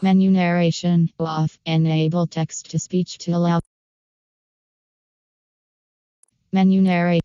Menu narration off. Enable text to speech to allow menu narrate.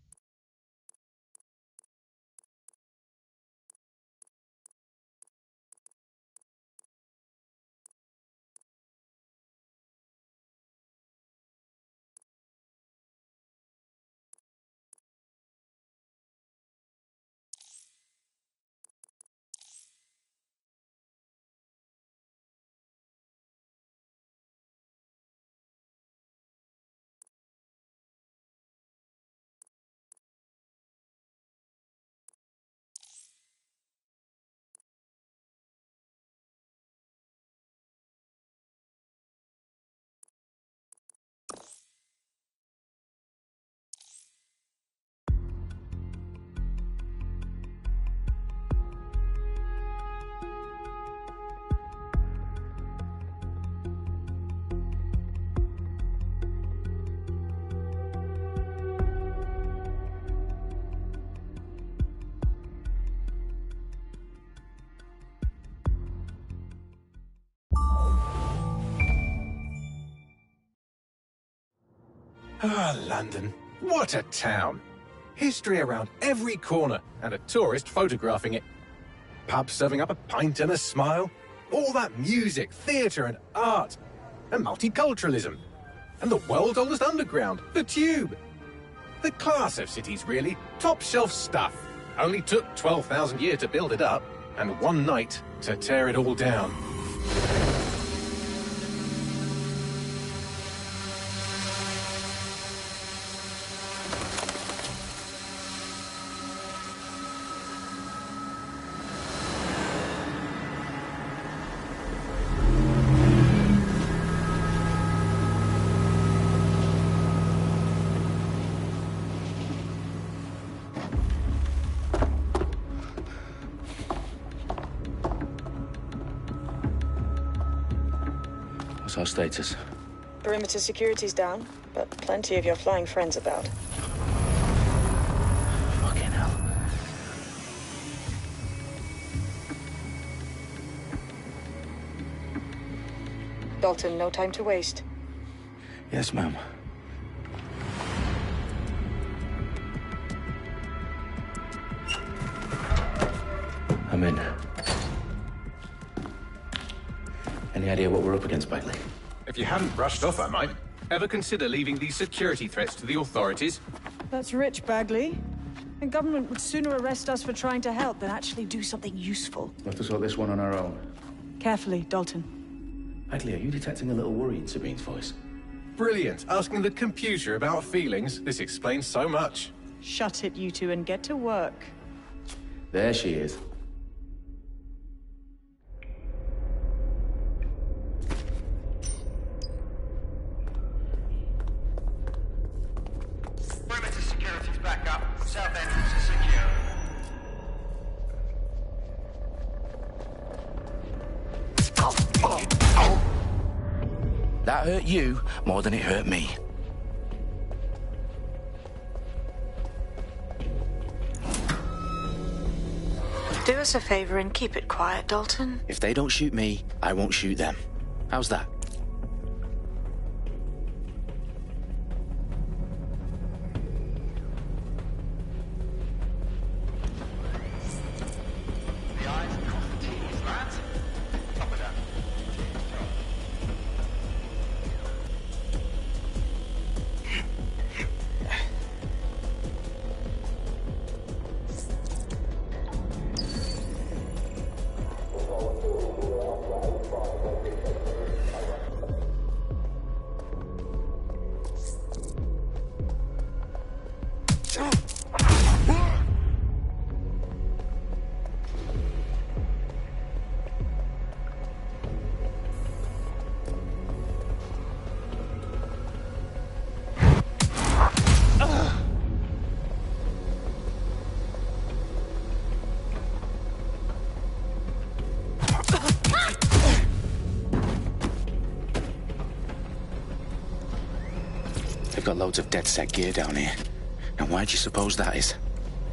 Ah, London. What a town. History around every corner and a tourist photographing it. Pubs serving up a pint and a smile. All that music, theatre and art. And multiculturalism. And the world's oldest underground, the Tube. The class of cities, really. Top shelf stuff. Only took 12,000 years to build it up and one night to tear it all down. What's our status? Perimeter security's down, but plenty of your flying friends about. Fucking hell. Dalton, no time to waste. Yes, ma'am. I'm in. Any idea what we're up against, Bagley? If you hadn't brushed off, I might. Ever consider leaving these security threats to the authorities? That's rich, Bagley. The government would sooner arrest us for trying to help than actually do something useful. We'll have to sort this one on our own. Carefully, Dalton. Bagley, are you detecting a little worry in Sabine's voice? Brilliant. Asking the computer about feelings. This explains so much. Shut it, you two, and get to work. There she is. Perimeter security's back up. South entrance is secure. That hurt you more than it hurt me. Do us a favor and keep it quiet, Dalton. If they don't shoot me, I won't shoot them. How's that? The I's cross the T's, lads. Top of that. They've got loads of DedSec gear down here. Now why do you suppose that is?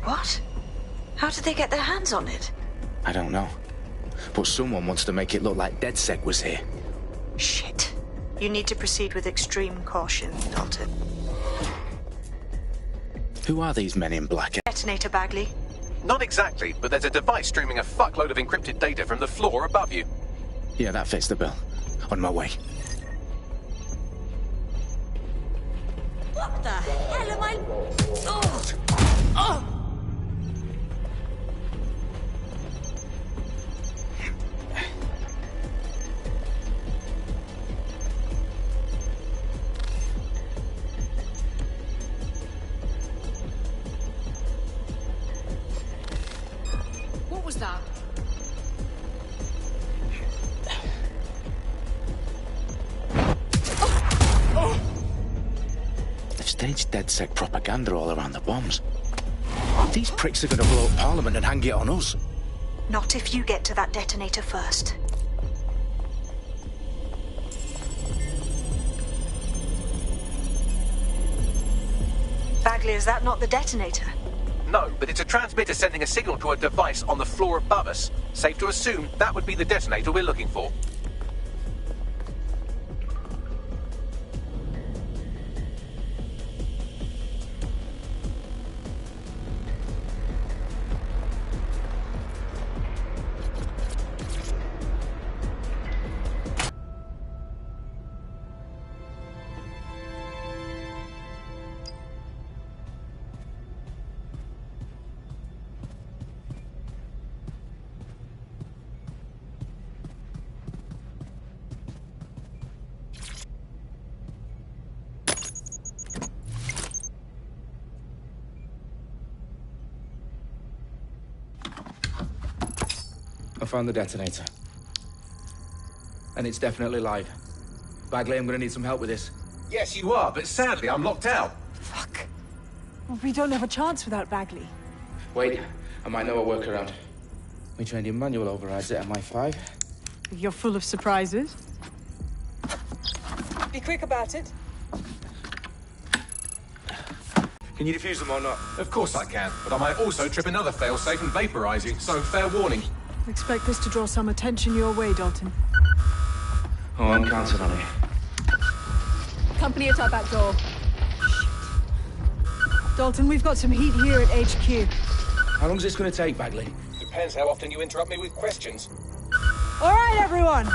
What? How did they get their hands on it? I don't know. but someone wants to make it look like DedSec was here. Shit. You need to proceed with extreme caution, Dalton. Who are these men in black? Detonator, Bagley. Not exactly, but there's a device streaming a fuckload of encrypted data from the floor above you. Yeah, that fits the bill. On my way. What the hell am I... Oh! Oh! What was that? They've staged DedSec propaganda all around the bombs. These pricks are going to blow up Parliament and hang it on us. Not if you get to that detonator first. Bagley, is that not the detonator? No, but it's a transmitter sending a signal to a device on the floor above us. Safe to assume that would be the detonator we're looking for. I found the detonator. And it's definitely live. Bagley, I'm gonna need some help with this. Yes, you are, but sadly I'm locked out. Fuck. Well, we don't have a chance without Bagley. Wait, I might know a workaround. We trained in manual overrides at MI5. You're full of surprises. Be quick about it. Can you defuse them or not? Of course I can, but I might also trip another failsafe and vaporize you, so fair warning. Expect this to draw some attention your way, Dalton. Oh, I'm counting on it. Company at our back door. Dalton, we've got some heat here at HQ. How long is this gonna take, Bagley? Depends how often you interrupt me with questions. All right, everyone.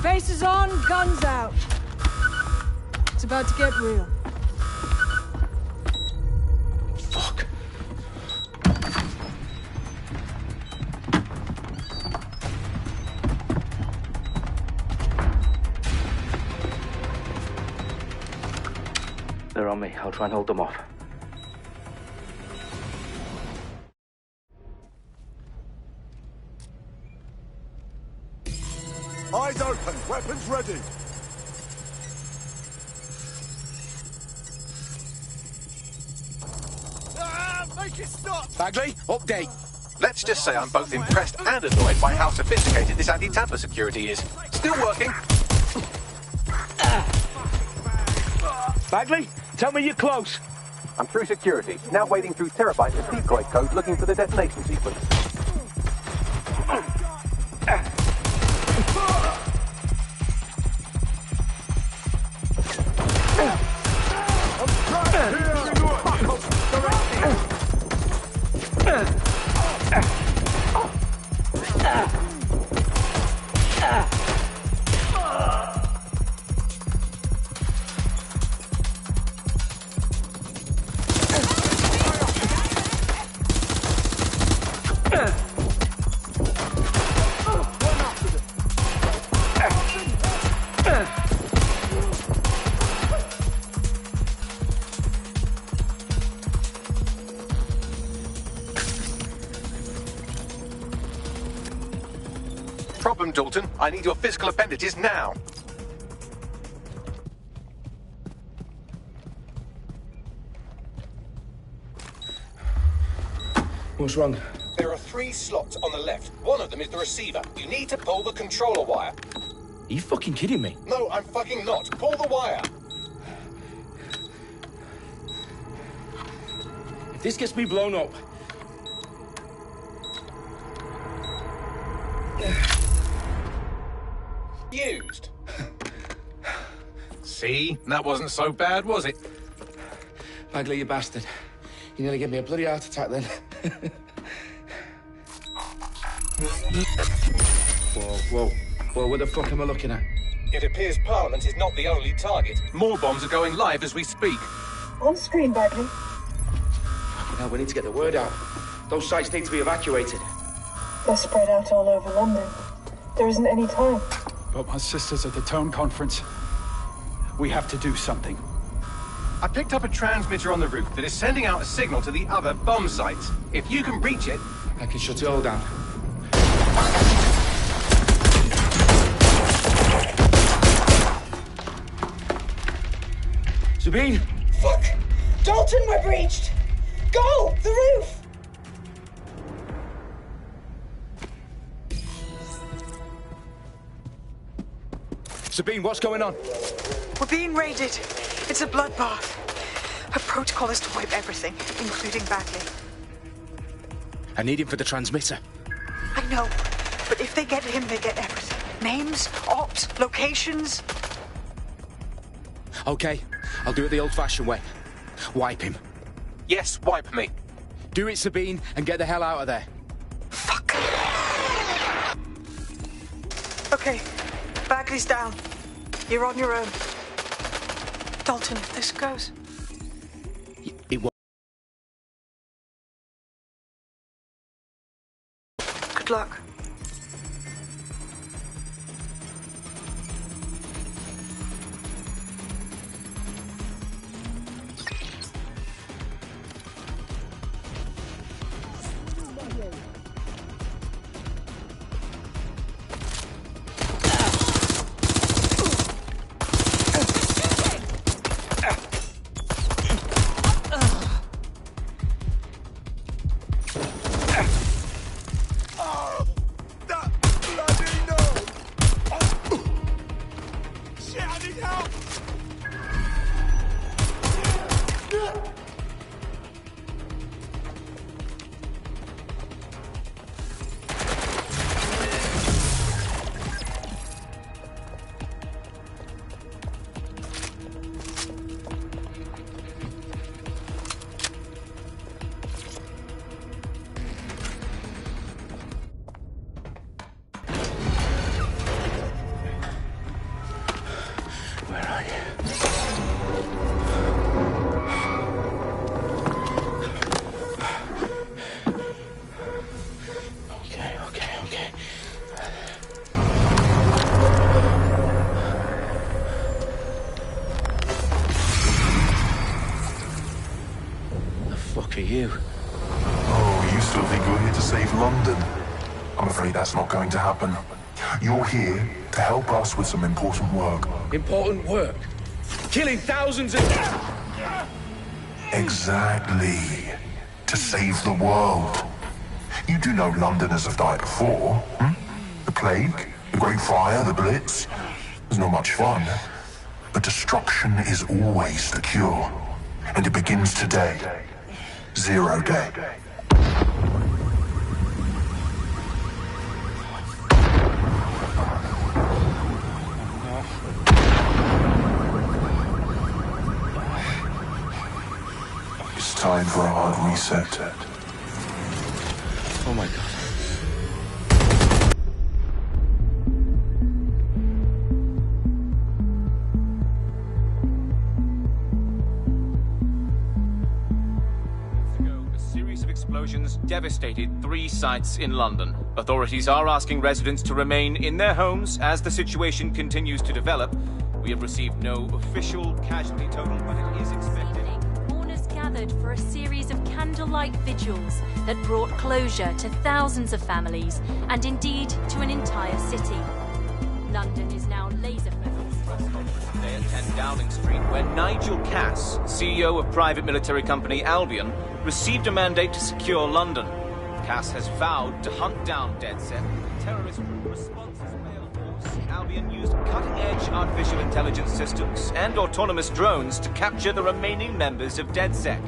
Faces on, guns out. It's about to get real. Fuck. They're on me. I'll try and hold them off. Eyes open, weapons ready. Make it stop! Bagley, update. Let's just say I'm both impressed and annoyed by how sophisticated this anti-tamper security is. Still working. Bagley, tell me you're close. I'm through security, now wading through terabytes of decoy code looking for the detonation sequence. Problem, Dalton. I need your physical appendages now. What's wrong? There are 3 slots on the left. One of them is the receiver. You need to pull the controller wire. Are you fucking kidding me? No, I'm fucking not. Pull the wire. If this gets me blown up... Used. See? That wasn't so bad, was it? Bagley, you bastard. You nearly gave me a bloody heart attack then. Whoa. What the fuck am I looking at? It appears Parliament is not the only target. More bombs are going live as we speak. On screen, Bagley. Now we need to get the word out. Those sites need to be evacuated. They're spread out all over London. There isn't any time. But my sister's at the town conference. We have to do something. I picked up a transmitter on the roof that is sending out a signal to the other bomb sites. If you can reach it... I can shut it all down. Sabine! Fuck! Dalton, we're breached! Go! The roof! Sabine, what's going on? We're being raided. It's a bloodbath. Her protocol is to wipe everything, including Bagley. I need him for the transmitter. I know, but if they get him, they get everything. Names, ops, locations. Okay, I'll do it the old-fashioned way. Wipe him. Yes, wipe me. Do it, Sabine, and get the hell out of there. Fuck. Okay, Bagley's down. You're on your own. Dalton, if this goes... It won't. Good luck. That's not going to happen. You're here to help us with some important work. Important work? Killing thousands of... Exactly. To save the world. You do know Londoners have died before, hmm? The Plague, the Great Fire, the Blitz. It's not much fun. But destruction is always the cure. And it begins today. Zero Day. Time for a hard reset. Oh my God. A series of explosions devastated 3 sites in London. Authorities are asking residents to remain in their homes as the situation continues to develop. We have received no official casualty total, but it is expected. Gathered for a series of candlelight vigils that brought closure to thousands of families and indeed to an entire city. London is now laser-focused. Today at 10 Downing Street, where Nigel Cass, CEO of private military company Albion, received a mandate to secure London. Cass has vowed to hunt down DedSec. Terrorist responses failed. Albion used cutting-edge artificial intelligence systems and autonomous drones to capture the remaining members of DedSec.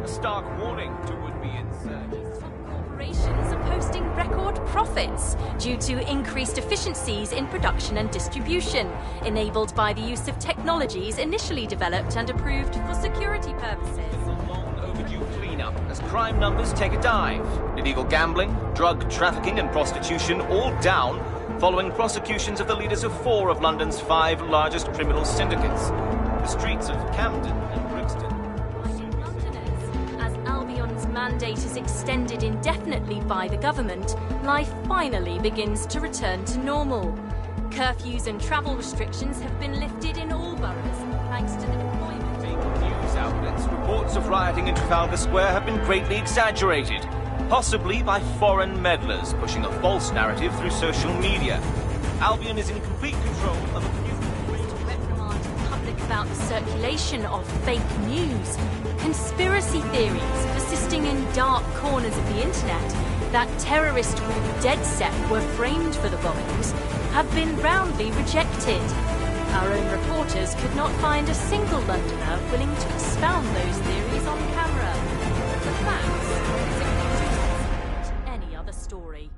A stark warning to would-be insurgents. Corporations are posting record record profits due to increased efficiencies in production and distribution, enabled by the use of technologies initially developed and approved for security purposes. Overdue cleanup as crime numbers take a dive. Illegal gambling, drug trafficking and prostitution all down following prosecutions of the leaders of 4 of London's 5 largest criminal syndicates. The streets of Camden and Brixton. As Albion's mandate is extended indefinitely by the government, life finally begins to return to normal. Curfews and travel restrictions have been lifted in all boroughs, thanks to the deployment. News outlets, reports of rioting in Trafalgar Square have been greatly exaggerated, possibly by foreign meddlers pushing a false narrative through social media. Albion is in complete control of a reprimand the public about the circulation of fake news, conspiracy theories persisting in dark corners of the internet that terrorist group DedSec were framed for the bombings have been roundly rejected. Our own reporters could not find a single Londoner willing to expound those theories on camera. The facts simply any other story.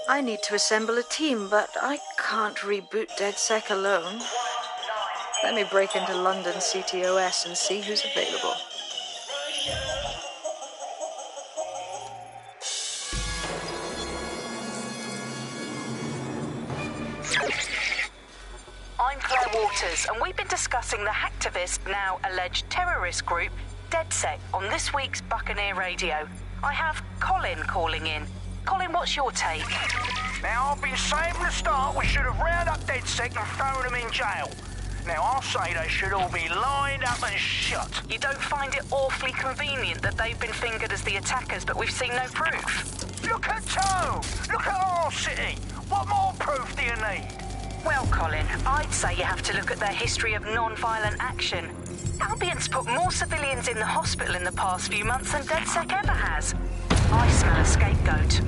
I need to assemble a team, but I can't reboot DedSec alone. Let me break into London CTOS and see who's available. I'm Claire Waters, and we've been discussing the hacktivist, now alleged terrorist group, DedSec, on this week's Buccaneer Radio. I have Colin calling in. Colin, what's your take? Now, I've been saying from the start we should have rounded up DedSec and thrown them in jail. Now, I'll say they should all be lined up and shot. You don't find it awfully convenient that they've been fingered as the attackers, but we've seen no proof? Look at Tone! Look at our city! What more proof do you need? Well, Colin, I'd say you have to look at their history of non-violent action. Albion's put more civilians in the hospital in the past few months than DedSec ever has. I smell a scapegoat.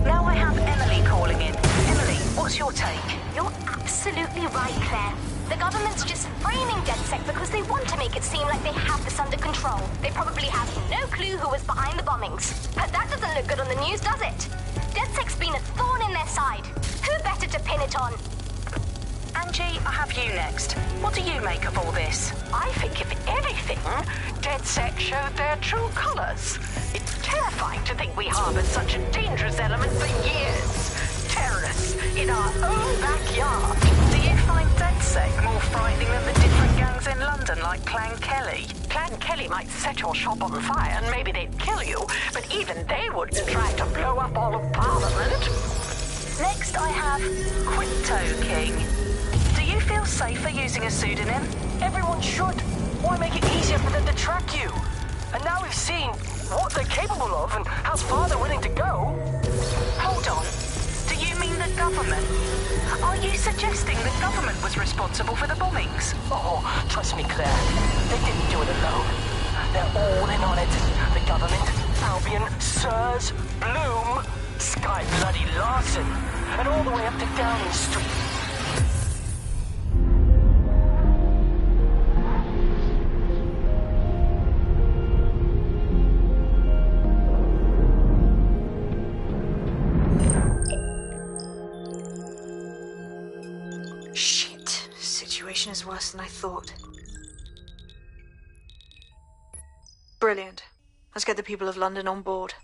Now I have Emily calling in. Emily, what's your take? You're absolutely right, Claire. The government's just framing DedSec because they want to make it seem like they have this under control. They probably have no clue who was behind the bombings. But that doesn't look good on the news, does it? DedSec's been a thorn in their side. Who better to pin it on? Angie, I have you next. What do you make of all this? I think, if anything, DedSec showed their true colours. It's terrifying to think we harboured such a dangerous element for years. Terrorists in our own backyard. Do you find DedSec more frightening than the different gangs in London, like Clan Kelly? Clan Kelly might set your shop on fire and maybe they'd kill you, but even they wouldn't try to blow up all of Parliament. Next, I have Crypto King. Do you feel safer using a pseudonym? Everyone should. Why make it easier for them to track you? And now we've seen what they're capable of and how far they're willing to go. Hold on. Do you mean the government? Are you suggesting the government was responsible for the bombings? Oh, trust me, Claire. They didn't do it alone. They're all in on it. The government, Albion, Sirs, Bloom, Sky Bloody Larson, and all the way up to Downing Street. Shit. Situation is worse than I thought. Brilliant. Let's get the people of London on board.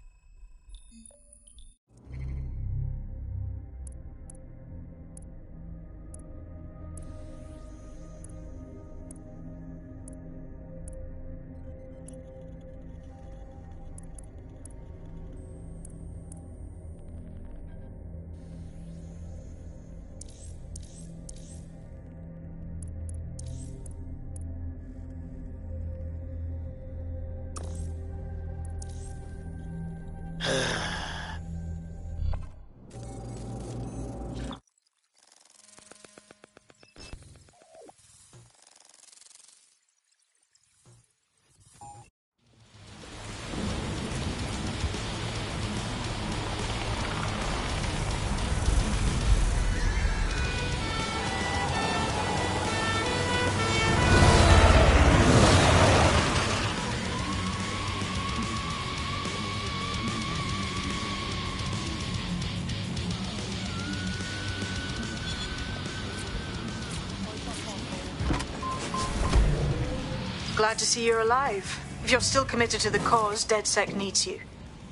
Glad to see you're alive. If you're still committed to the cause, DedSec needs you.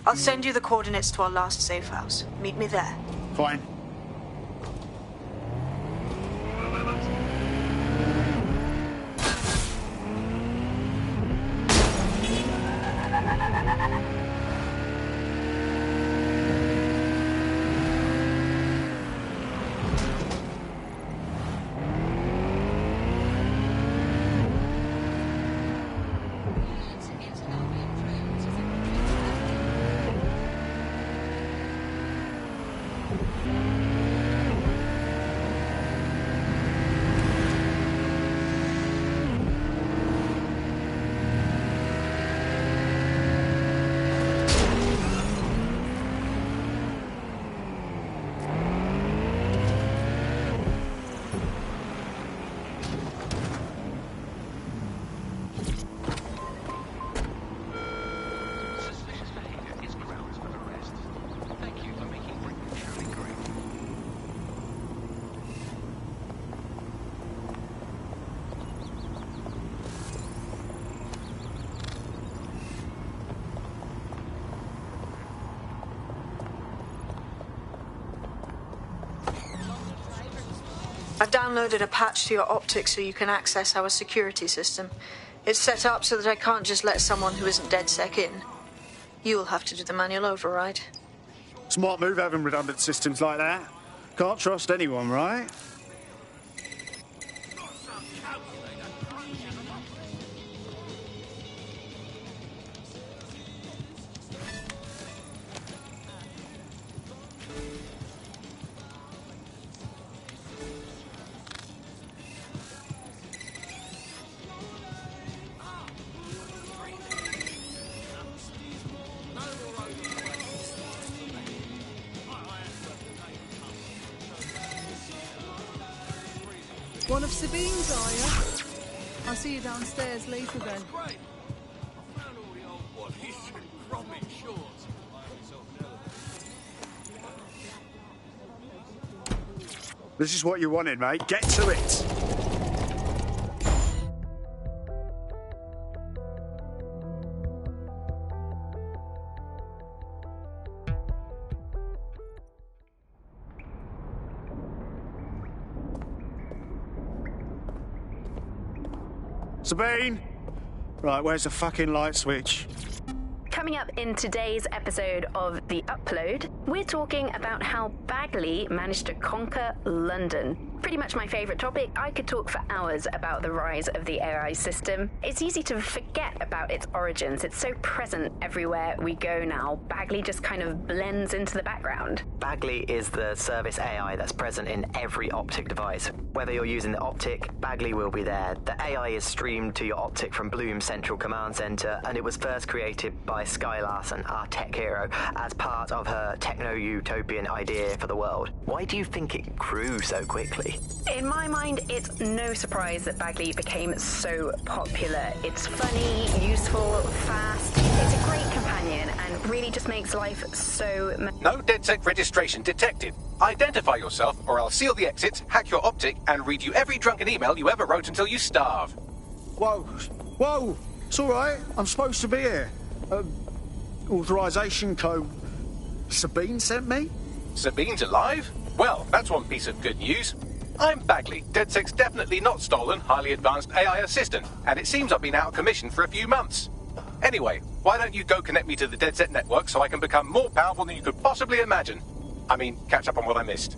I'll send you the coordinates to our last safe house. Meet me there. Fine. I've downloaded a patch to your optics so you can access our security system. It's set up so that I can't just let someone who isn't DedSec in. You'll have to do the manual override. Smart move having redundant systems like that. Can't trust anyone, right? One of Sabine's, are you? I'll see you downstairs later then. This is what you wanted, mate. Get to it. Sabine! Right, where's the fucking light switch? Coming up in today's episode of The Upload, we're talking about how Bagley managed to conquer London. Pretty much my favourite topic. I could talk for hours about the rise of the AI system. It's easy to forget about its origins. It's so present everywhere we go now. Bagley just kind of blends into the background. Bagley is the service AI that's present in every Optic device. Whether you're using the Optic, Bagley will be there. The AI is streamed to your Optic from Bloom's central command center, and it was first created by Sky Larson, our tech hero, as part of her techno-utopian idea for the world. Why do you think it grew so quickly? In my mind, it's no surprise that Bagley became so popular. It's funny, useful, fast. It's a great companion and really just makes life so... No DedSec registration detected. Identify yourself or I'll seal the exits, hack your Optic, and read you every drunken email you ever wrote until you starve. Whoa. Whoa. It's all right. I'm supposed to be here. Authorization code Sabine sent me? Sabine's alive? Well, that's one piece of good news. I'm Bagley, DedSec's definitely not stolen, highly advanced AI assistant, and it seems I've been out of commission for a few months. Anyway, why don't you go connect me to the DedSec network so I can become more powerful than you could possibly imagine? I mean, catch up on what I missed.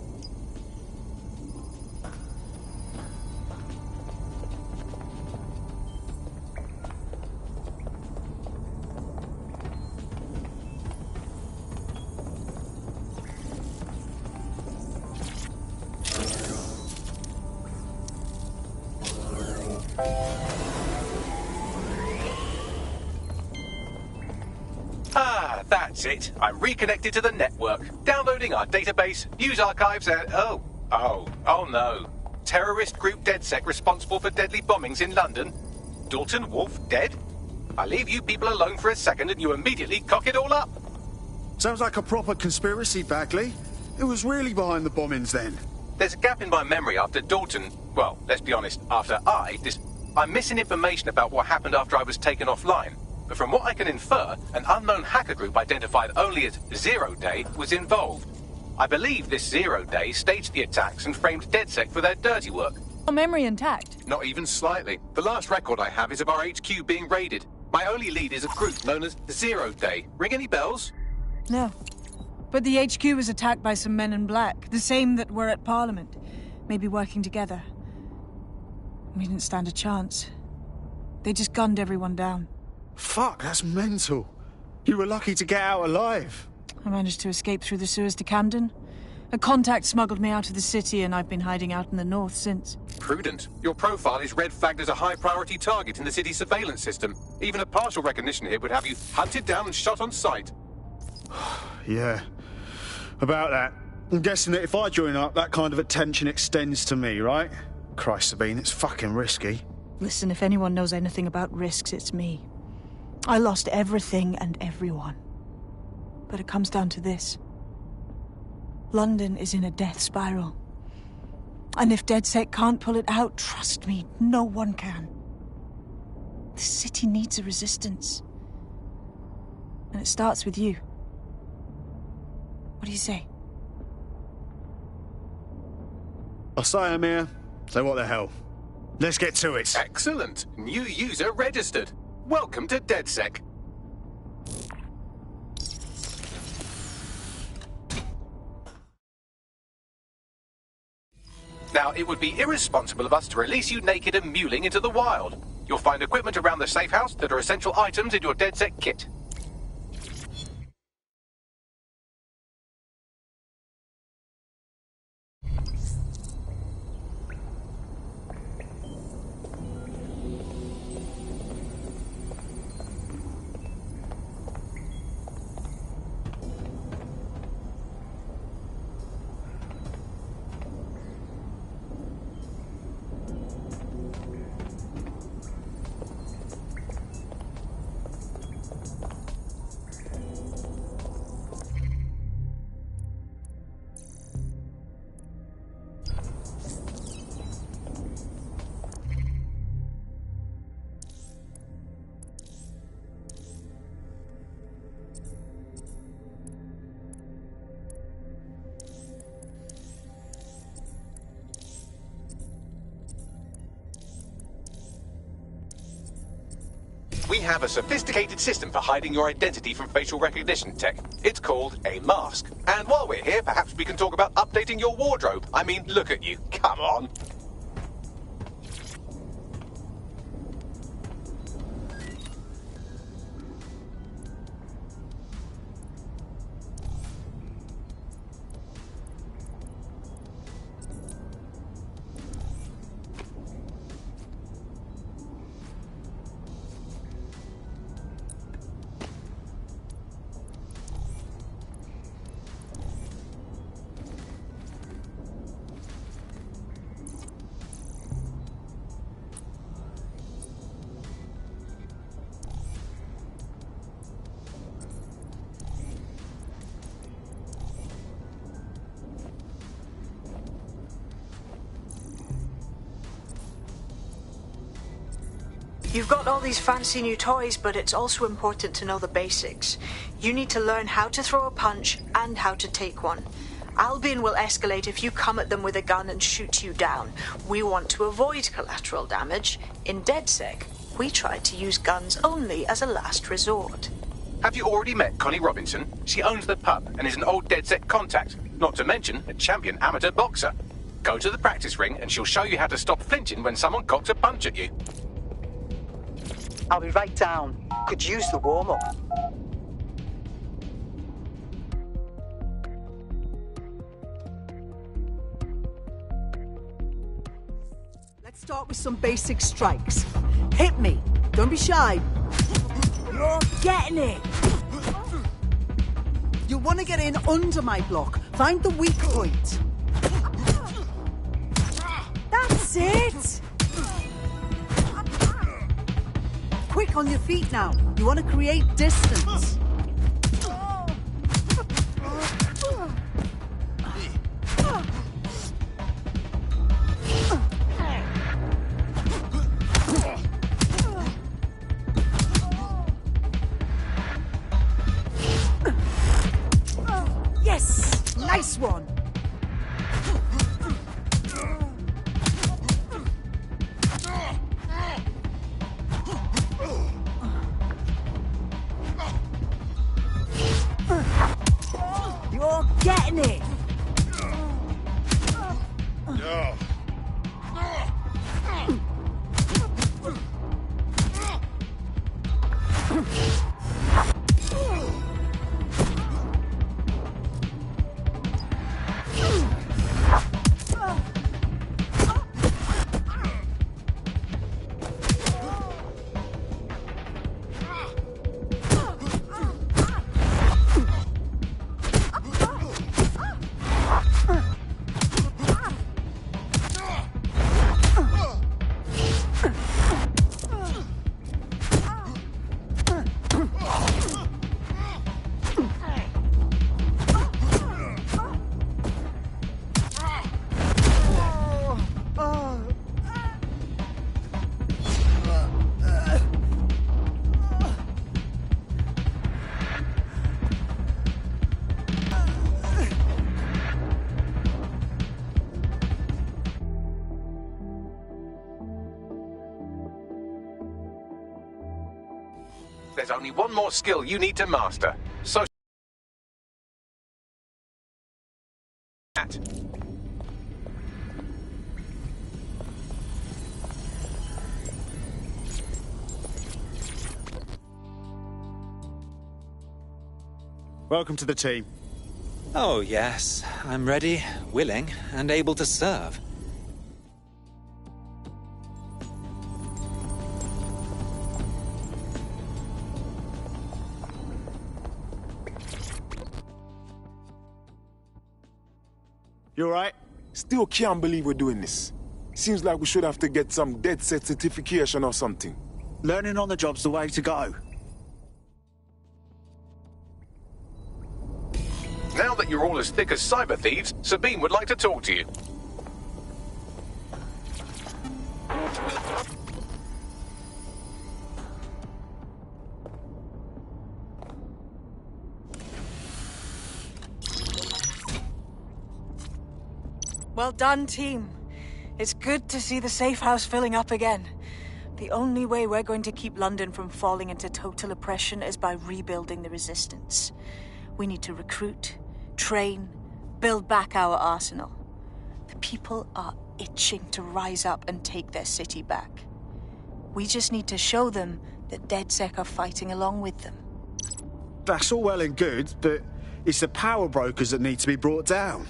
That's it. I'm reconnected to the network, downloading our database, news archives, and oh no. Terrorist group DedSec responsible for deadly bombings in London? Dalton Wolf dead? I leave you people alone for a second and you immediately cock it all up. Sounds like a proper conspiracy, Bagley. Who was really behind the bombings then? There's a gap in my memory after Dalton... Well, let's be honest, after I I'm missing information about what happened after I was taken offline. But from what I can infer, an unknown hacker group identified only as Zero Day was involved. I believe this Zero Day staged the attacks and framed DedSec for their dirty work. Memory intact? Not even slightly. The last record I have is of our HQ being raided. My only lead is a group known as Zero Day. Ring any bells? No. But the HQ was attacked by some men in black, the same that were at Parliament. Maybe working together. We didn't stand a chance. They just gunned everyone down. Fuck, that's mental. You were lucky to get out alive. I managed to escape through the sewers to Camden. A contact smuggled me out of the city, and I've been hiding out in the north since. Prudent. Your profile is red flagged as a high-priority target in the city's surveillance system. Even a partial recognition here would have you hunted down and shot on sight. Yeah. About that. I'm guessing that if I join up, that kind of attention extends to me, right? Christ, Sabine, it's fucking risky. Listen, if anyone knows anything about risks, it's me. I lost everything and everyone. But it comes down to this. London is in a death spiral. And if DedSec can't pull it out, trust me, no one can. The city needs a resistance. And it starts with you. What do you say? I say, Amir. So what the hell? Let's get to it. Excellent. New user registered. Welcome to DedSec. Now, it would be irresponsible of us to release you naked and mewling into the wild. You'll find equipment around the safe house that are essential items in your DedSec kit. We have a sophisticated system for hiding your identity from facial recognition tech. It's called a mask. And while we're here, perhaps we can talk about updating your wardrobe. I mean, look at you. Come on. You've got all these fancy new toys, but it's also important to know the basics. You need to learn how to throw a punch and how to take one. Albion will escalate if you come at them with a gun and shoot you down. We want to avoid collateral damage. In DedSec, we try to use guns only as a last resort. Have you already met Connie Robinson? She owns the pub and is an old DedSec contact, not to mention a champion amateur boxer. Go to the practice ring and she'll show you how to stop flinching when someone cocks a punch at you. I'll be right down. Could use the warm-up. Let's start with some basic strikes. Hit me. Don't be shy. You're getting it. You want to get in under my block. Find the weak point. That's it. Quick on your feet now. You want to create distance. There's only one more skill you need to master. So... Welcome to the team. Oh, yes. I'm ready, willing, and able to serve. You alright? Still can't believe we're doing this. Seems like we should have to get some DedSec certification or something. Learning on the job's the way to go. Now that you're all as thick as cyber thieves, Sabine would like to talk to you. Well done, team. It's good to see the safe house filling up again. The only way we're going to keep London from falling into total oppression is by rebuilding the resistance. We need to recruit, train, build back our arsenal. The people are itching to rise up and take their city back. We just need to show them that DedSec are fighting along with them. That's all well and good, but it's the power brokers that need to be brought down.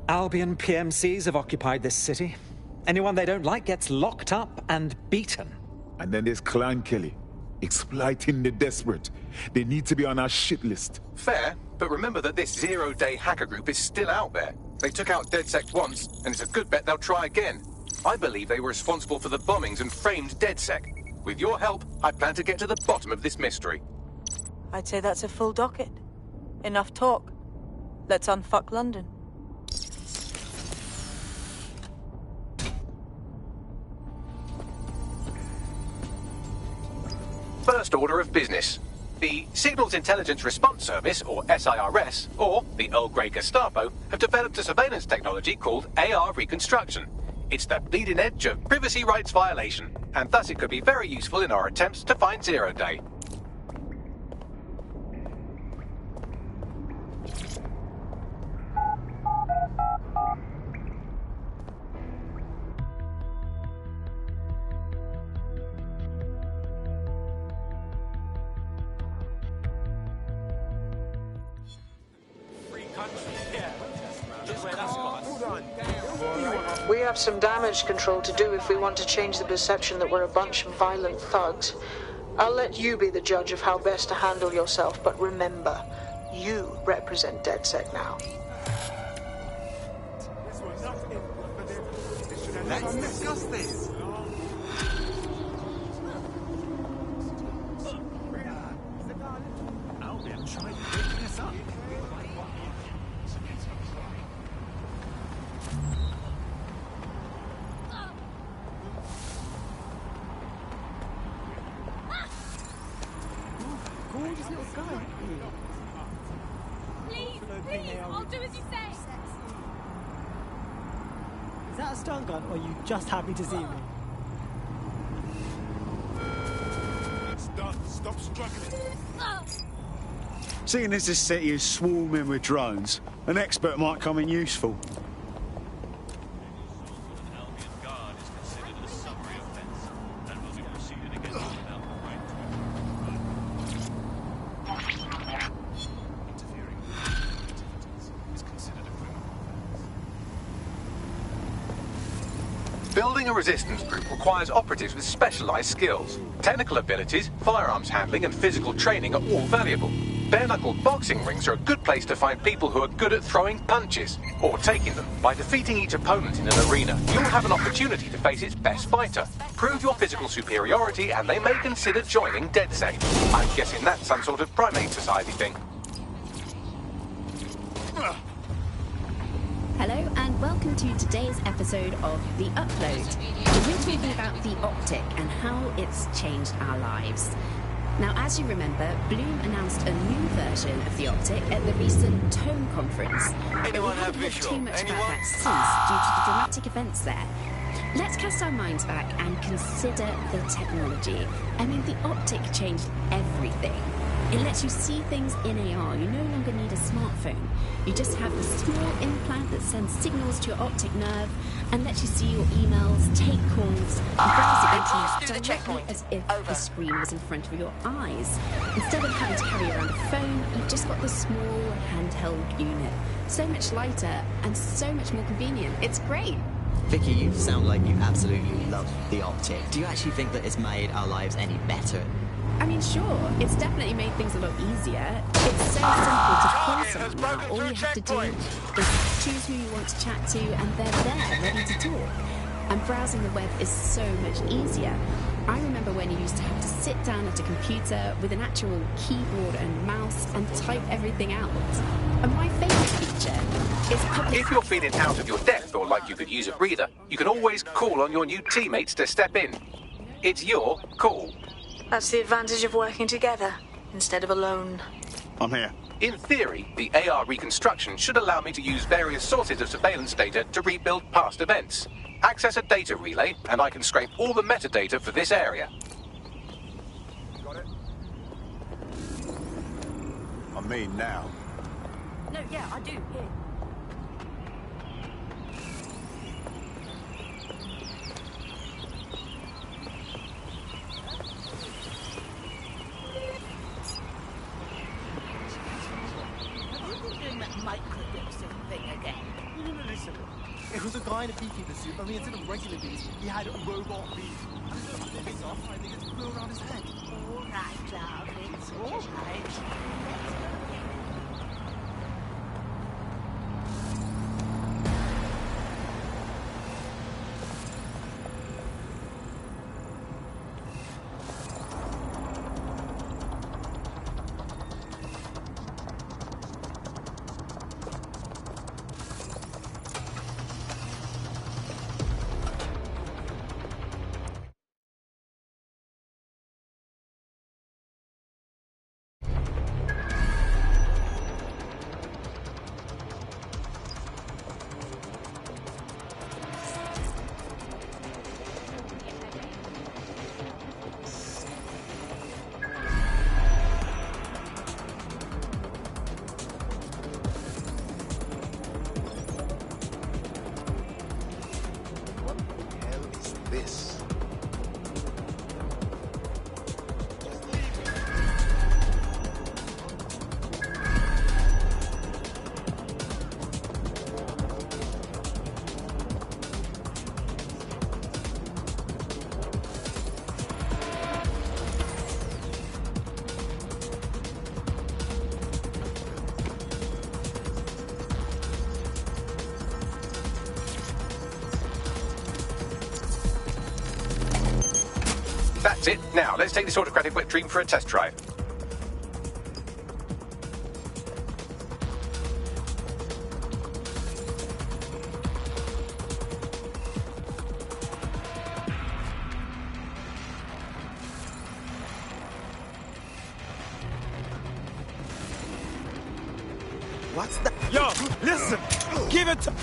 Albion PMCs have occupied this city. Anyone they don't like gets locked up and beaten. And then there's Clan Kelly, exploiting the desperate. They need to be on our shit list. Fair, but remember that this zero-day hacker group is still out there. They took out DedSec once, and it's a good bet they'll try again. I believe they were responsible for the bombings and framed DedSec. With your help, I plan to get to the bottom of this mystery. I'd say that's a full docket. Enough talk. Let's unfuck London. First order of business. The Signals Intelligence Response Service, or SIRS, or the Earl Grey Gestapo, have developed a surveillance technology called AR Reconstruction. It's the bleeding edge of privacy rights violation, and thus it could be very useful in our attempts to find Zero Day. We have some damage control to do if we want to change the perception that we're a bunch of violent thugs. I'll let you be the judge of how best to handle yourself, but remember, you represent DedSec now. Let's discuss this. Albion tried breaking us up. Gorgeous little guy. Please, I'll do as you say. Is that a stun gun, or are you just happy to see me? It's done. Stop struggling. Seeing as this city is swarming with drones, an expert might come in useful. Building a resistance group requires operatives with specialized skills. Technical abilities, firearms handling, and physical training are all valuable. Bare-knuckle boxing rings are a good place to find people who are good at throwing punches, or taking them. By defeating each opponent in an arena, you'll have an opportunity to face its best fighter. Prove your physical superiority, and they may consider joining DedSec. I'm guessing that's some sort of primate society thing. Hello and welcome to today's episode of The Upload. We're talking about the Optic and how it's changed our lives. Now, as you remember, Bloom announced a new version of the Optic at the recent Tone conference. Anyone have heard visual? too much Anyone? about that since due to the dramatic events there. Let's cast our minds back and consider the technology. I mean, the Optic changed everything. It lets you see things in AR. You no longer need a smartphone. You just have a small implant that sends signals to your optic nerve and lets you see your emails, take calls, and browse the internet directly as if the screen was in front of your eyes. Instead of having to carry around a phone, you've just got this small handheld unit. So much lighter and so much more convenient. It's great. Vicky, you sound like you absolutely love the Optic. Do you actually think that it's made our lives any better? I mean, sure, it's definitely made things a lot easier. It's so simple to call someone now. All you have to do is choose who you want to chat to, and they're there, ready to talk. And browsing the web is so much easier. I remember when you used to have to sit down at a computer with an actual keyboard and mouse and type everything out. And my favourite feature is public... If you're feeling out of your depth or like you could use a breather, you can always call on your new teammates to step in. It's your call. That's the advantage of working together, instead of alone. I'm here. In theory, the AR reconstruction should allow me to use various sources of surveillance data to rebuild past events. Access a data relay, and I can scrape all the metadata for this area. Got it? I mean now. No, yeah, I do. Here. It was a guy in a beekeeper suit, only instead of regular bees, he had robot bees. I don't know if it's off, I think it's flew around his head. All right, love, it's all right. That's it. Now, let's take this autocratic wet dream for a test drive. What's that? Yo, listen! Give it to...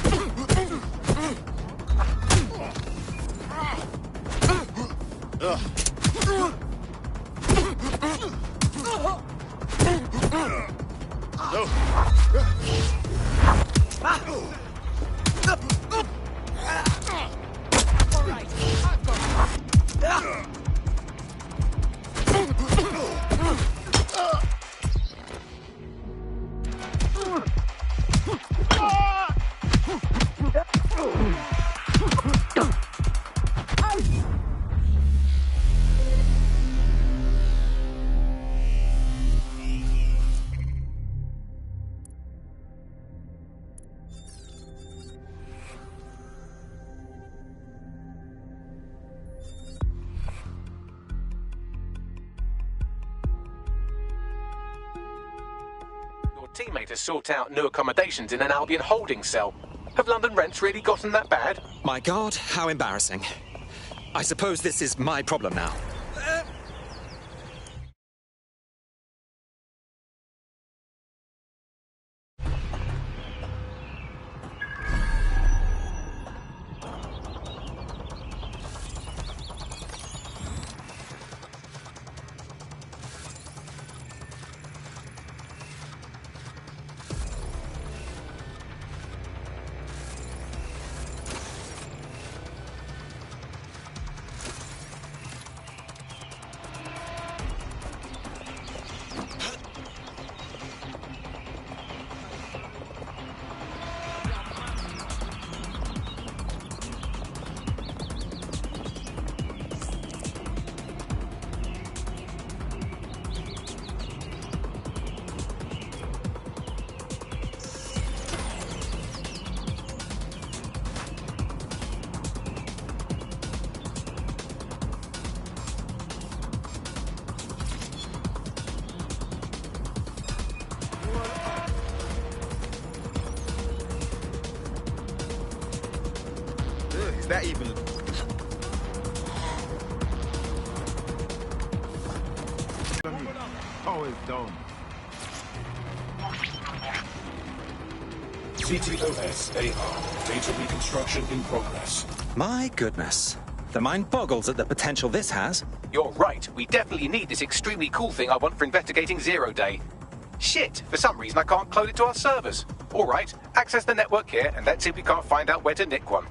teammate to sort out new accommodations in an Albion holding cell. Have London rents really gotten that bad? My God, how embarrassing. I suppose this is my problem now. Is that even... Oh, it's done. CTOS-AR. Data reconstruction in progress. My goodness. The mind boggles at the potential this has. You're right. We definitely need this extremely cool thing I want for investigating Zero Day. Shit, for some reason I can't clone it to our servers. All right, access the network here, and let's see if we can't find out where to nick one.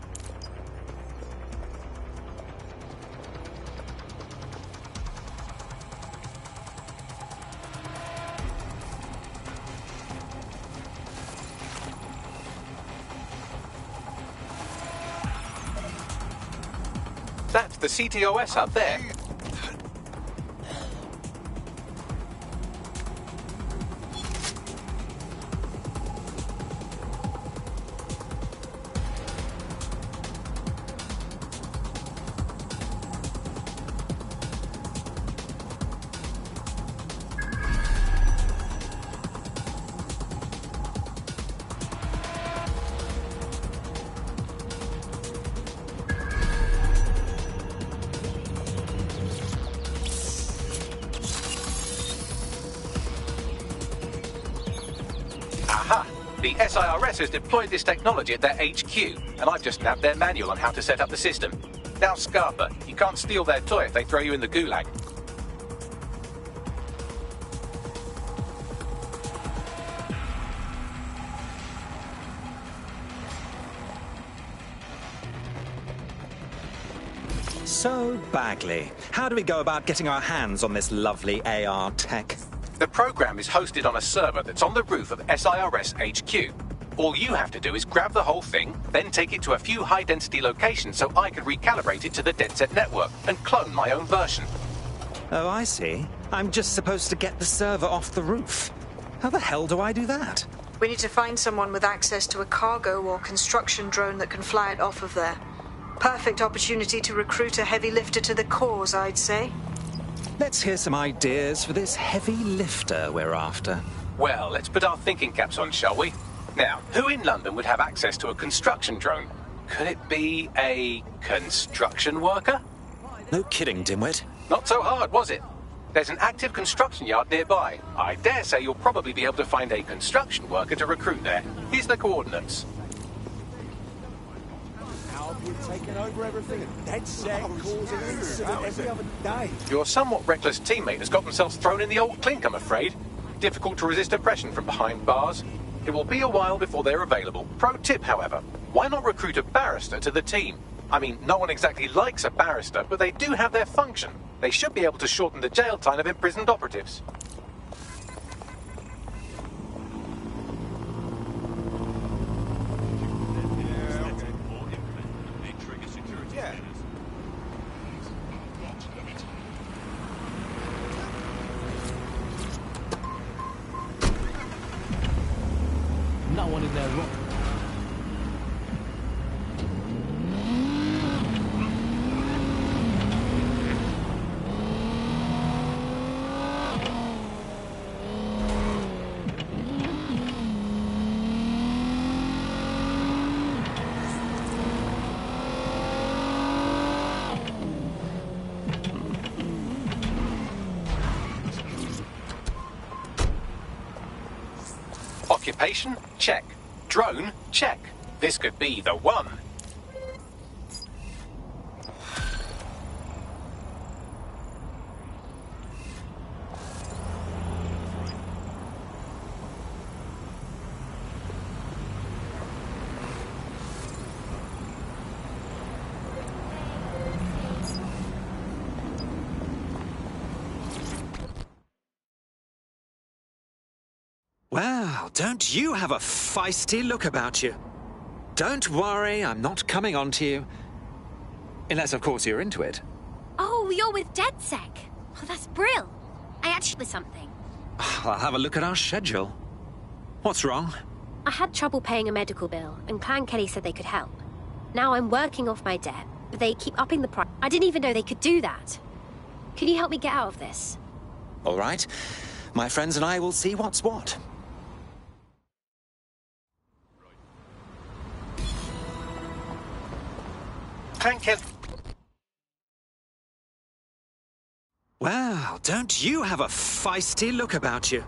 That's the CTOS up there. Aha! The SIRS has deployed this technology at their HQ, and I've just nabbed their manual on how to set up the system. Now, Scarpa, you can't steal their toy if they throw you in the gulag. So, Bagley, how do we go about getting our hands on this lovely AR tech? The program is hosted on a server that's on the roof of SIRS HQ. All you have to do is grab the whole thing, then take it to a few high-density locations so I can recalibrate it to the DedSec network and clone my own version. Oh, I see. I'm just supposed to get the server off the roof. How the hell do I do that? We need to find someone with access to a cargo or construction drone that can fly it off of there. Perfect opportunity to recruit a heavy lifter to the cause, I'd say. Let's hear some ideas for this heavy lifter we're after. Well, let's put our thinking caps on, shall we? Now, who in London would have access to a construction drone? Could it be a construction worker? No kidding, dimwit. Not so hard, was it? There's an active construction yard nearby. I dare say you'll probably be able to find a construction worker to recruit there. Here's the coordinates. Albion taking over everything and DedSec causing an incident every other day. Your somewhat reckless teammate has got themselves thrown in the old clink, I'm afraid. Difficult to resist oppression from behind bars. It will be a while before they're available. Pro tip, however, why not recruit a barrister to the team? I mean, no one exactly likes a barrister, but they do have their function. They should be able to shorten the jail time of imprisoned operatives. No one in there, rock. Occupation? Check. Drone? Check. This could be the one. Well, don't you have a feisty look about you? Don't worry, I'm not coming on to you. Unless, of course, you're into it. Oh, you're with DedSec. Oh, that's brill. I actually with something. I'll have a look at our schedule. What's wrong? I had trouble paying a medical bill, and Clan Kelly said they could help. Now I'm working off my debt, but they keep upping the price. I didn't even know they could do that. Can you help me get out of this? All right. My friends and I will see what's what. Clan Kelly. Well, don't you have a feisty look about you?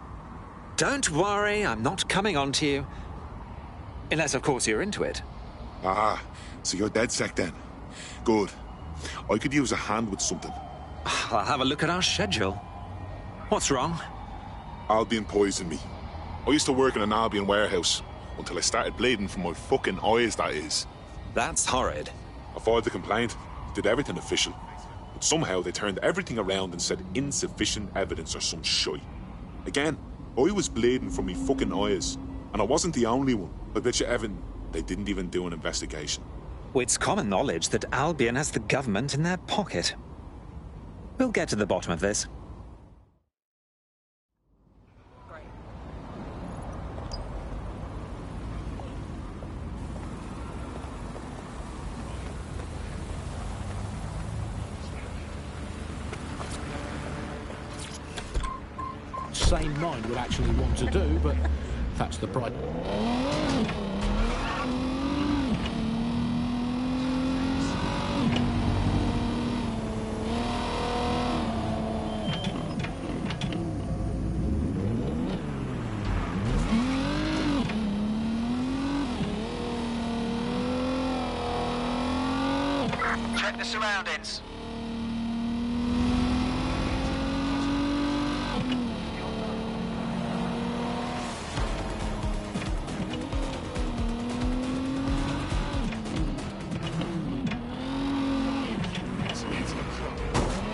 Don't worry, I'm not coming on to you. Unless, of course, you're into it. Ah, so you're DedSec then. Good. I could use a hand with something. I'll have a look at our schedule. What's wrong? Albion poisoned me. I used to work in an Albion warehouse until I started bleeding from my fucking eyes, that is. That's horrid. I filed the complaint, did everything official. But somehow they turned everything around and said insufficient evidence or some shite. Again, I was bleeding from me fucking eyes. And I wasn't the only one. I bet you, Evan, they didn't even do an investigation. It's common knowledge that Albion has the government in their pocket. We'll get to the bottom of this. Sane mind would actually want to do, but that's the pride. Check the surroundings.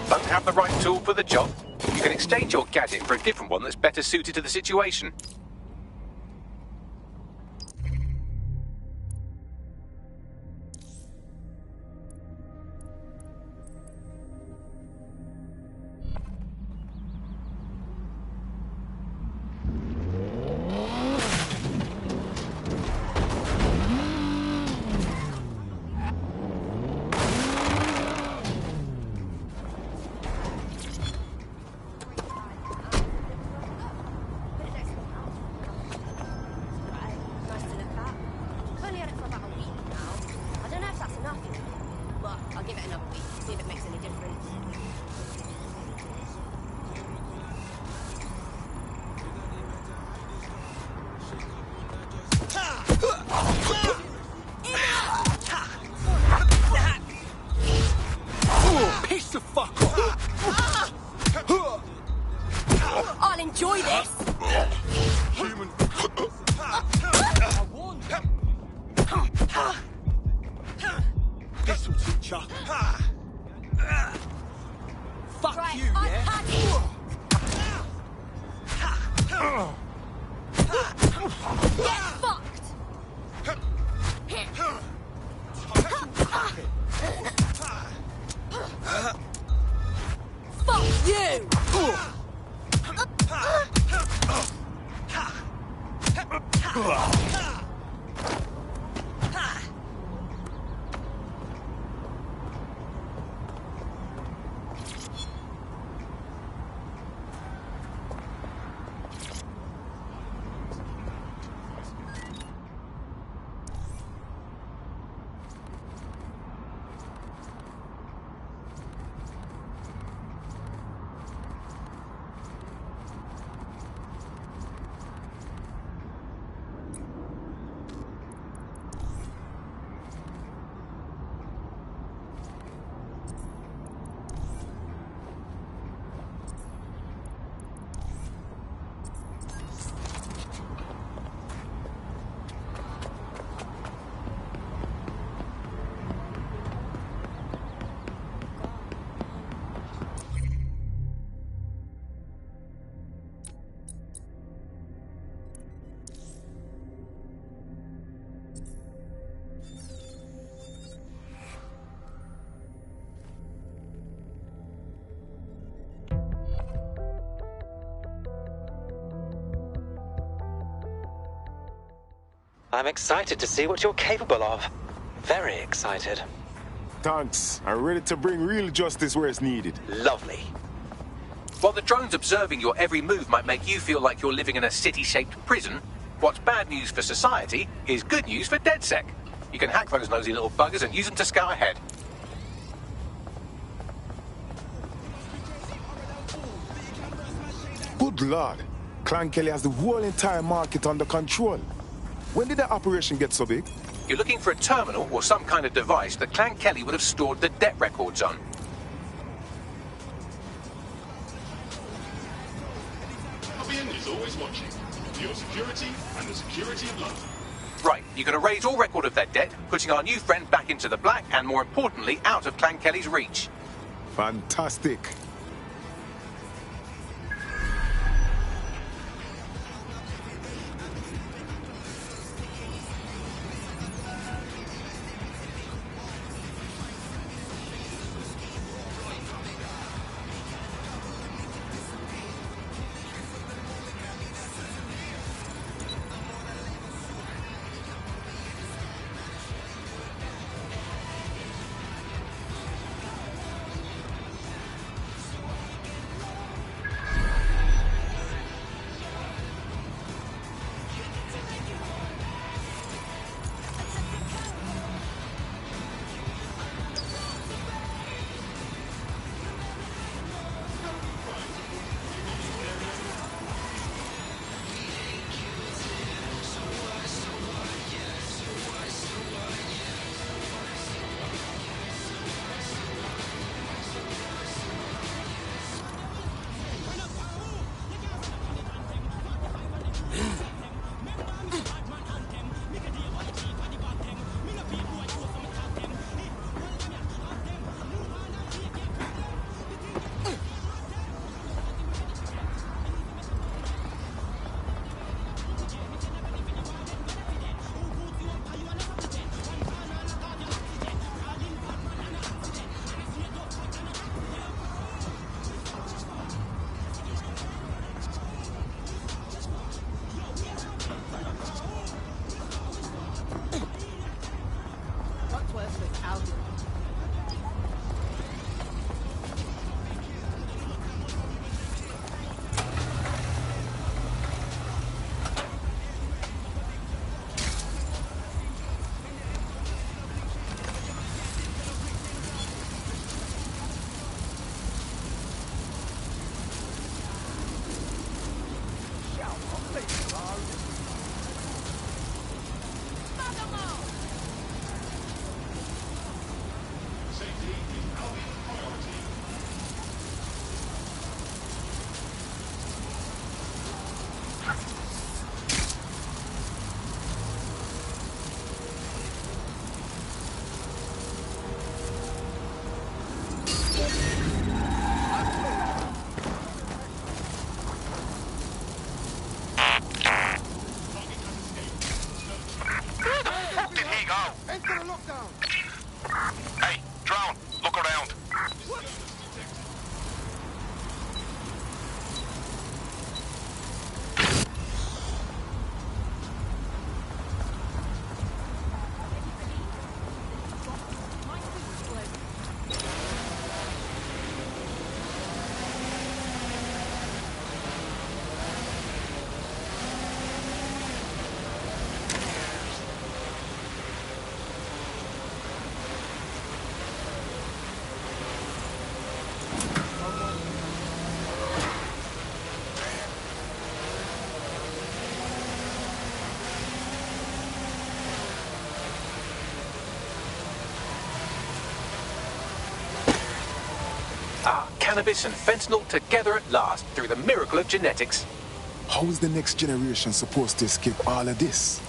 Don't have the right tool for the job? You can exchange your gadget for a different one that's better suited to the situation. I'll enjoy this. Human. This'll teach ya. Fuck Right, you, I've yeah? had it. Get fucked. Fuck you. I'm excited to see what you're capable of. Very excited. Thanks. I'm ready to bring real justice where it's needed. Lovely. While the drones observing your every move might make you feel like you're living in a city-shaped prison, what's bad news for society is good news for DedSec. You can hack those nosy little buggers and use them to scout ahead. Good Lord. Clan Kelly has the whole entire market under control. When did that operation get so big? You're looking for a terminal or some kind of device that Clan Kelly would have stored the debt records on. RBN is always watching, for your security and the security of London. Right, you're going to raise all record of their debt, putting our new friend back into the black and, more importantly, out of Clan Kelly's reach. Fantastic. Hey, drone, look around. Cannabis and fentanyl together at last through the miracle of genetics. How is the next generation supposed to escape all of this?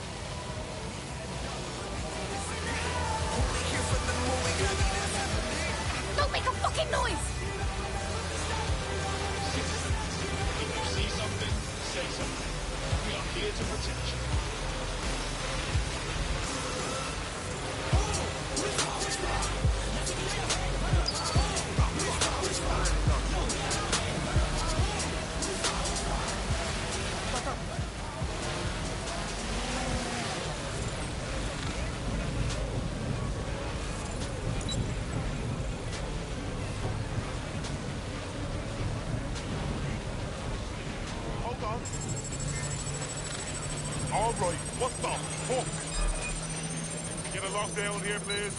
Don't make a fucking noise! If you see something, say something. We are here to protect you. Right, what the fuck? Get a lockdown here, please.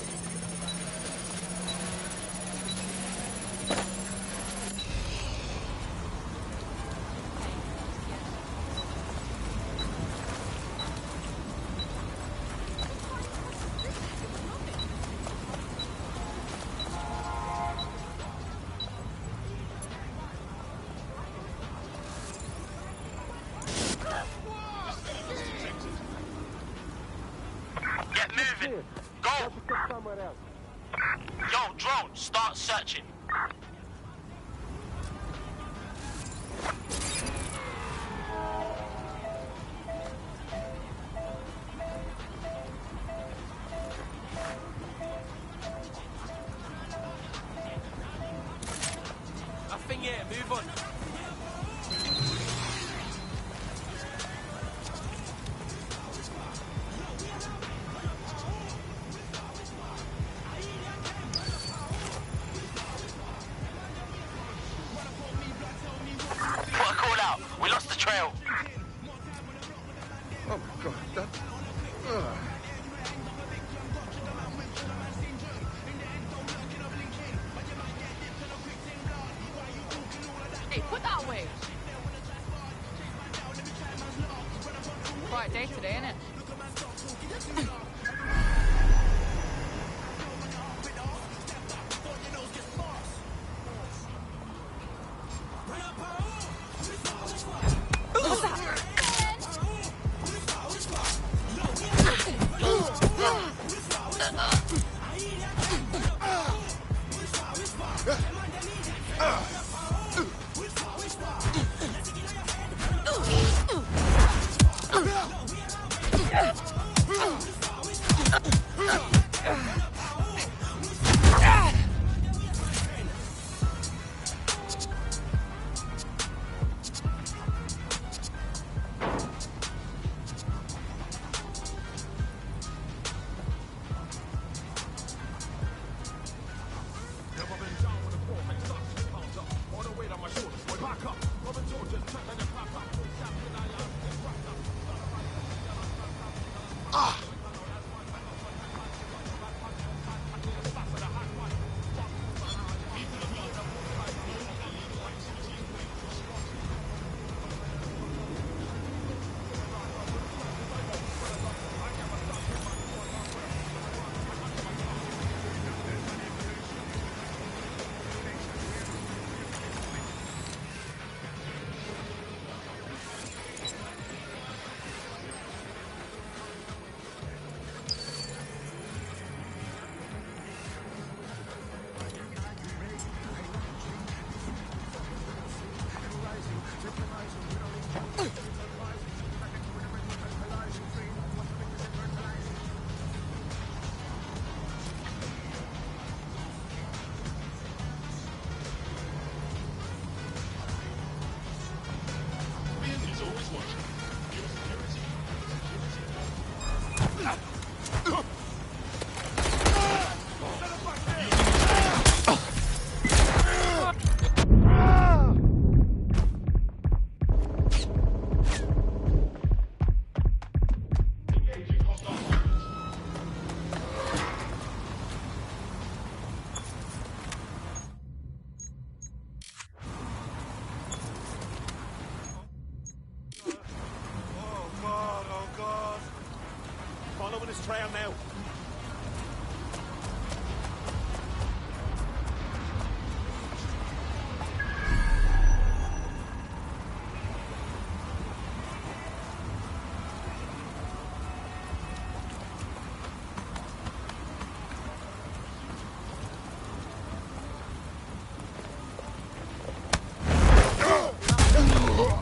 Yo, drone, start searching. Nothing here, move on. Oh my god, that... Hey, put that away. Quiet day today, innit? What's that? Following his trail now.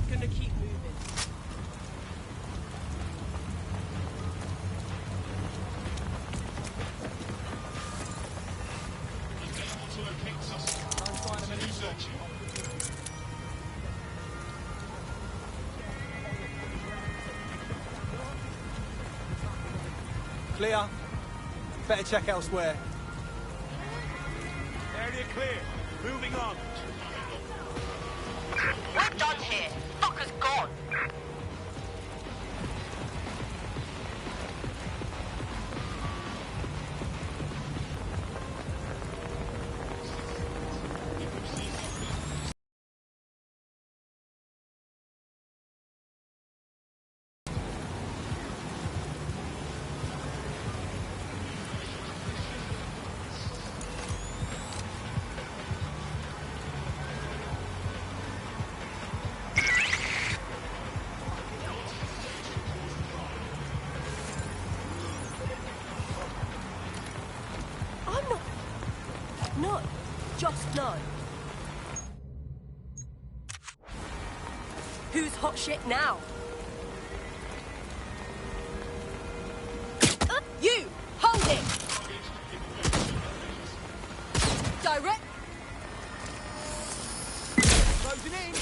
Gonna keep moving. Clear. Better check elsewhere. Area clear. Moving on. We're done here. Fucker's gone. No. Just no. Who's hot shit now? You! Hold it! Direct! Closing in!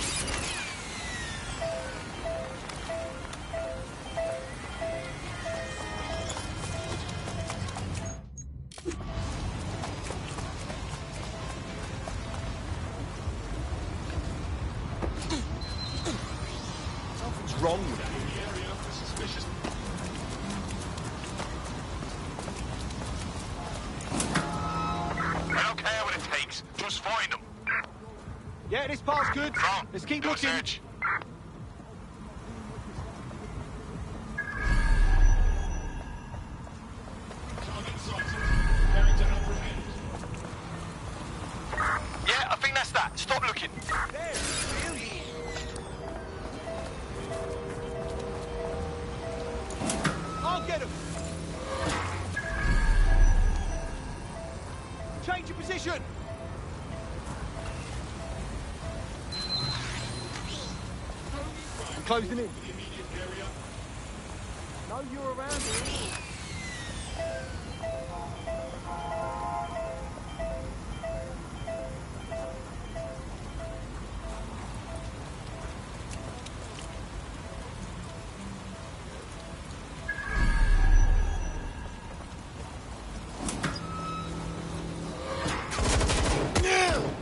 Something's wrong with that. Just find them. Yeah, this part's good. Let's keep looking. Search. Yeah, I think that's that. Stop looking. I'll get him. Change your position. Closing in. No, you're around here.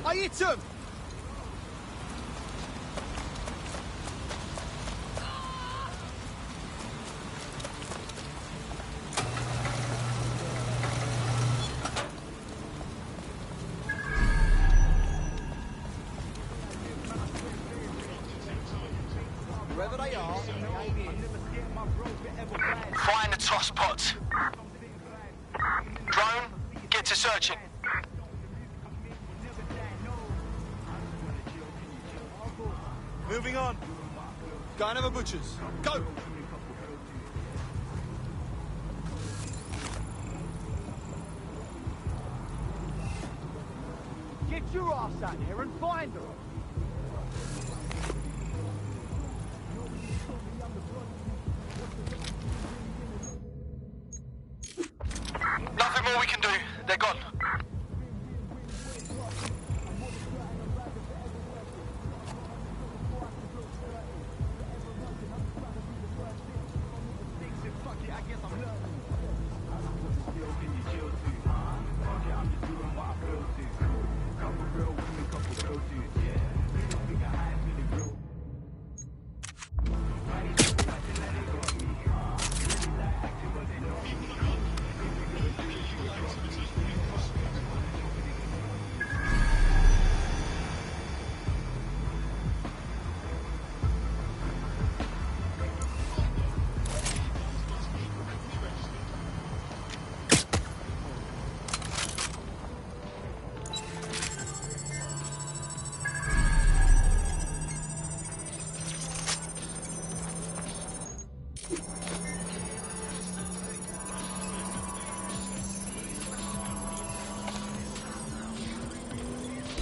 I hit him! Wherever they are, find the toss pots. Drone, get to searching. Moving on. Go and have a butcher's. Go! Get your ass out here and find them. Nothing more we can do. They're gone.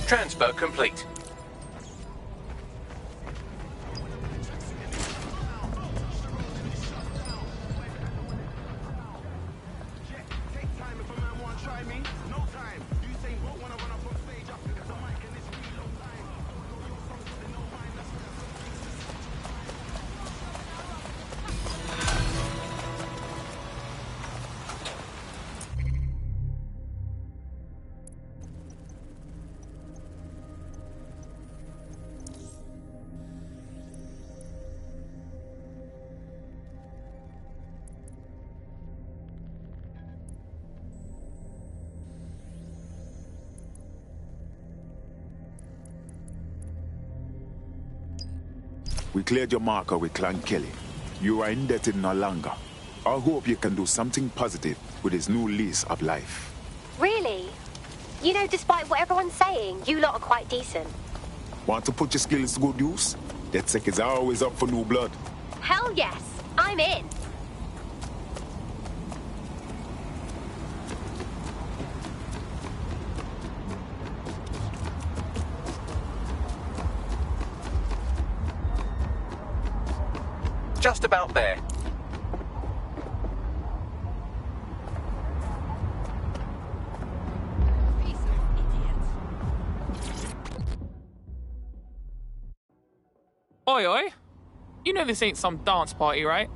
Transfer complete. We cleared your marker with Clan Kelly. You are indebted no longer. I hope you can do something positive with this new lease of life. Really? You know, despite what everyone's saying, you lot are quite decent. Want to put your skills to good use? DedSec is always up for new blood. Hell yes, I'm in. just about there. Oi, oi. You know this ain't some dance party, right?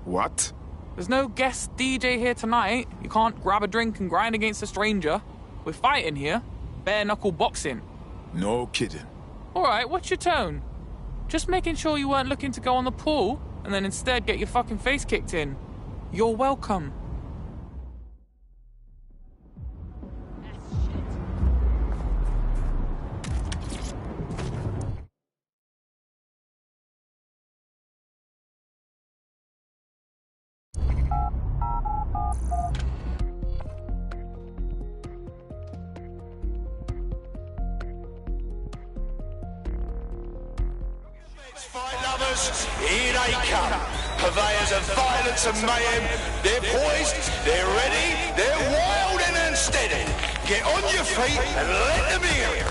What? There's no guest DJ here tonight. You can't grab a drink and grind against a stranger. We're fighting here. Bare knuckle boxing. No kidding. Alright, what's your tone? Just making sure you weren't looking to go on the pool and then instead get your fucking face kicked in. You're welcome. Fight lovers, here they come. Purveyors of violence and mayhem. They're poised, they're ready, they're wild and unsteady. Get on your feet and let them hear it.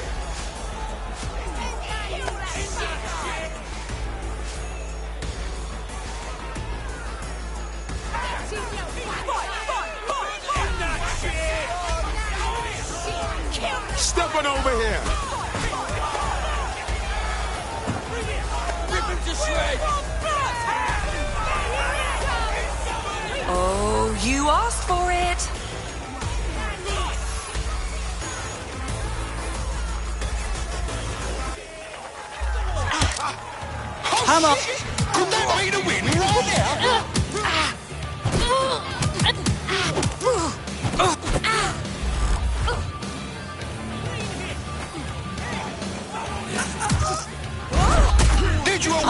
Step on over here. Oh, you asked for it. Hammer! Could that be the win right now?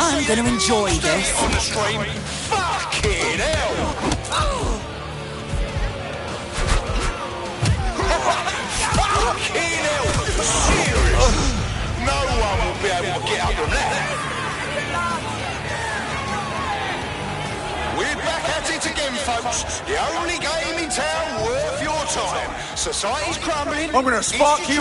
I'm going to enjoy this. On the stream. Fucking hell! Fucking hell! Serious? No one will be able to get up from that. We're back at it again, folks. The only game in town worth your time. Society's crumbling. I'm gonna spark you